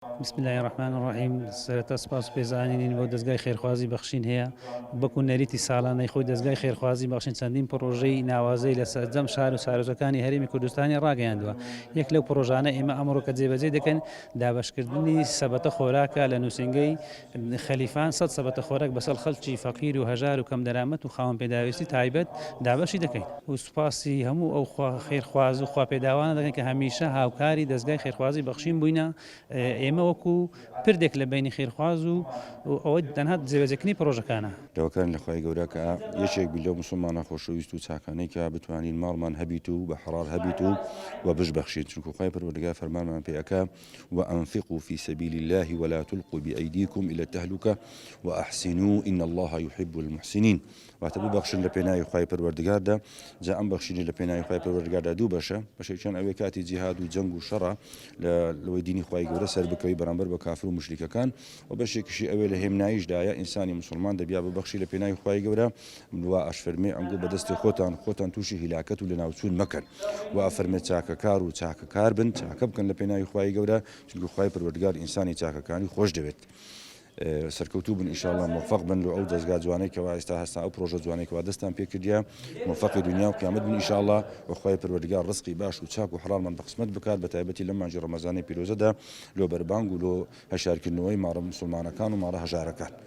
بسم الله الرحمن الرحیم سرەتا سپاس و پێزانینین بۆ دەستگای خێرخوازی بەخشین هەیە بەکو نەریتی ساڵانەی خۆی دەستگای خێرخوازی بەخشین چەندین پرۆژەی ناوازەی لە سەرجەم شار و سارۆزەکانی هەرێمی کوردستانی ڕاگەیاندووە. یەک لەو پرۆژانە ئێمە ئەمڕۆ کە جێبەجێ دەکەن دابەشکردنی سەبەتە خۆراکە لە نووسنگەی خەلیفان سەد سەبەتە خۆراک بەسەر خەڵکی فەقیر و هەژار و کەم دەرامەت و خاوەن پێداویستی تایبەت دابەشی دەکەین و سوپاسی هەموو ئەو خێرخواز و خواپێداوانە دەکەن کە هەمیشە هاوکاری دەستگای خێرخوازی بەخشین بووینە. ئێمە وەکو پردێک لە بینی خێرخواز و ئەوە تەنها جێبەجێکردنی پرۆژەکانە دەوەکان لەخوای گەورە کە یەکێک بیلۆ مسلمانە خۆشەویست و چاکانەی کە بتوانین ماڵمان هەبیت و بە حەڵال هەبیت و بشبەخشیت، چونکە خوای پەروەردگار فەرمانمان پێ ئەکا وأنفقوا في سبيل الله ولا تلقوا بأيديكم إلى التهلكة وأحسنوا إن الله يحب المحسنين. واتە ببەخشن لە پێناوی خوای پەروەردگاردا. جا ئەم بەخشینی لە پێناوی خوای پەروەردگاردا دوو بەشە، بەشێکیان ئەوەی کاتی جیهاد و جەنگ و شەڕە لەوەی دینی خوای گەورە سەر بکەوی بەرامبەر بە کافر و مشریکەکان، و بەشێکیشی ئەوەی لە هێمناییشدایە ئینسانی مسلمان دەبیا ببەخشی لە پێناوی خوای گەورە. وا ئەشفەرمێ ئەنگۆ بەدەستی خۆتان تووشی هیلاکەت و لە ناوچوون مەکەن، و ئەفەرمێ چاکەکار و چاکەکار بن، چاکە بکەن لە پێناوی خوای گەورە، چونکە خوای پەروەردگار ئینسانی چاکەکانی خۆش دەوێت. سەرکەوتوو بن ئینشاءالله موفق بن لە ئەو دەستگا جوانەی کەوا ئێستا هەستا ئەو پرۆژە جوانەی کەوا دەستان پێ کردیە، موفقی دنیا و قیامەت بن ئینشاءالله، و خوای پەروەردگار ڕزقی باش و چاک و حەڵالمان بە قسمەت بکات، بە تایبەتی لەم مانگی ڕەمەزانی پیرۆزەدا لۆ بەربانگ و لۆ هەشارکردنەوەی ماڕە موسڵمانەکان و ماڕە هەژارەکان.